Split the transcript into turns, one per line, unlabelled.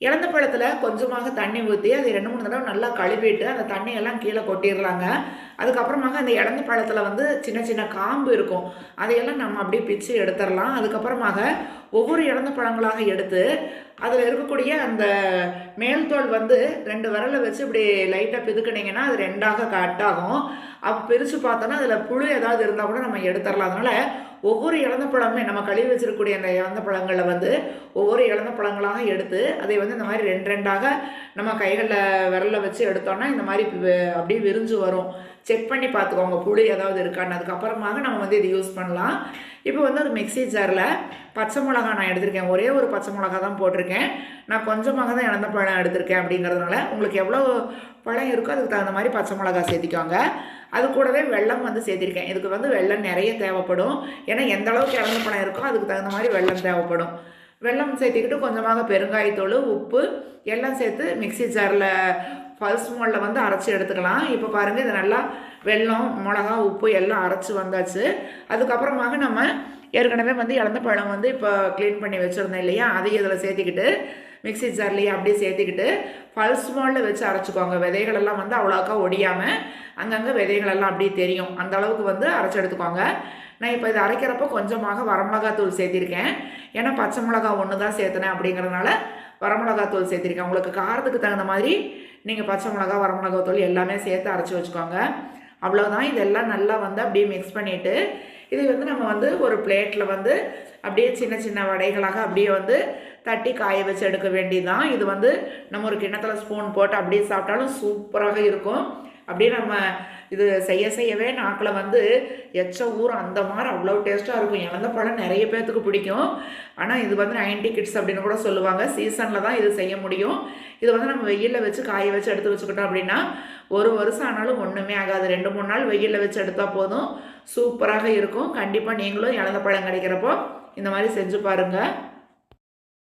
இலந்த பழத்தில் கொஞ்சமாக தண்ணி ஊற்றி அது 2-3 தடவை நல்லா கழுவிட்டு அந்த தண்ணியெல்லாம் கீழே கொட்டிடலாங்க. அதுக்கப்புறமாக அந்த இலந்த பழத்தில் வந்து சின்ன சின்ன காம்பு இருக்கும், அதையெல்லாம் நம்ம அப்படியே பிச்சு எடுத்துடலாம். அதுக்கப்புறமாக ஒவ்வொரு இலந்த பழங்களாக எடுத்து அதில் இருக்கக்கூடிய அந்த மேல் தோல் வந்து 2 விரலை வச்சு இப்படி லைட்டாக பிதுக்குனிங்கன்னா அது 2ஆக கட் ஆகும். அப்போ பிரித்து பார்த்தோன்னா அதில் புழு ஏதாவது இருந்தால் கூட நம்ம எடுத்துடலாம். அதனால் ஒவ்வொரு இலந்த பழமே நம்ம கழுவி வச்சிருக்கக்கூடிய அந்த இலந்த பழங்களை வந்து ஒவ்வொரு இலந்த பழங்களாக எடுத்து அதை வந்து இந்த மாதிரி 2 நம்ம கைகளில் விரலில் வச்சு எடுத்தோம்னா இந்த மாதிரி அப்படியே விரிஞ்சு வரும். செக் பண்ணி பார்த்துக்கோங்க புளி ஏதாவது இருக்கான்னு. அதுக்கப்புறமாக நம்ம வந்து இது யூஸ் பண்ணலாம். இப்போ வந்து ஒரு மிக்ஸி ஜாரில் பச்சை மிளகா நான் எடுத்திருக்கேன். ஒரே ஒரு பச்சை மிளகா தான் போட்டிருக்கேன். நான் கொஞ்சமாக தான் இலந்த பழம் எடுத்திருக்கேன். அப்படிங்கிறதுனால உங்களுக்கு எவ்வளோ பழம் இருக்கோ அதுக்கு தகுந்த மாதிரி பச்சை மிளகா சேர்த்திக்கோங்க. அது கூடவே வெல்லம் வந்து சேர்த்திருக்கேன். இதுக்கு வந்து வெல்லம் நிறைய தேவைப்படும். ஏன்னா எந்த அளவுக்கு இலந்த பழம் இருக்கோ அதுக்கு தகுந்த மாதிரி வெல்லம் தேவைப்படும். வெல்லம் சேர்த்திக்கிட்டு கொஞ்சமாக பெருங்காயத்தூள், உப்பு எல்லாம் சேர்த்து மிக்ஸி ஜாரில் பல்ஸ் மோடில் வந்து அரைச்சி எடுத்துக்கலாம். இப்போ பாருங்கள், இது நல்லா வெல்லம், மிளகா, உப்பு எல்லாம் அரைச்சி வந்தாச்சு. அதுக்கப்புறமாக நம்ம ஏற்கனவே வந்து இலந்த பழம் வந்து இப்போ க்ளீன் பண்ணி வச்சுருந்தேன் இல்லையா, அதையும் இதில் சேர்த்திக்கிட்டு மிக்ஸி ஜார்லேயே அப்படியே சேர்த்திக்கிட்டு பல்ஸ் மோடில் வச்சு அரைச்சிக்கோங்க. விதைகளெல்லாம் வந்து அவ்வளோக்கா ஒடியாமல் அங்கங்கே விதைகளெல்லாம் அப்படியே தெரியும், அந்த அளவுக்கு வந்து அரைச்சி எடுத்துக்கோங்க. நான் இப்போ இதை அரைக்கிறப்போ கொஞ்சமாக வரமிளகாத்தூள் சேர்த்திருக்கேன். ஏன்னா பச்சை மிளகா ஒன்று தான் சேர்த்துனேன் அப்படிங்கிறதுனால வரமிளகாத்தூள் சேர்த்திருக்கேன். உங்களுக்கு காரத்துக்கு தகுந்த மாதிரி நீங்கள் பச்சை மிளகா, வரமிளகாத்தூள் எல்லாமே சேர்த்து அரைச்சி வச்சுக்கோங்க. அவ்வளோதான். இதெல்லாம் நல்லா வந்து அப்படியே மிக்ஸ் பண்ணிவிட்டு இதை வந்து நம்ம வந்து ஒரு பிளேட்டில் வந்து அப்படியே சின்ன சின்ன வடைகளாக அப்படியே வந்து தட்டி காய வச்சு எடுக்க வேண்டியதுதான். இது வந்து நம்ம ஒரு கிண்ணத்தில் ஸ்பூன் போட்டு அப்படியே சாப்பிட்டாலும் சூப்பராக இருக்கும். அப்படியே நம்ம இது செய்யவே நாக்கில் வந்து எச்ச ஊறும், அந்த மாதிரி அவ்வளோ டேஸ்ட்டாக இருக்கும். இலந்த பழம் நிறைய பேர்த்துக்கு பிடிக்கும். ஆனால் இது வந்து 90 கிட்ஸ் அப்படின்னு கூட சொல்லுவாங்க. சீசனில் தான் இது செய்ய முடியும். இது வந்து நம்ம வெயிலில் வச்சு காய வச்சு எடுத்து வச்சுக்கிட்டோம் அப்படின்னா ஒரு வருஷம் ஆனாலும் ஒன்றுமே ஆகாது. 2-3 நாள் வெயிலில் வச்சு எடுத்தால் போதும், சூப்பராக இருக்கும். கண்டிப்பாக நீங்களும் இலந்த பழம் கிடைக்கிறப்போ இந்த மாதிரி செஞ்சு பாருங்கள்.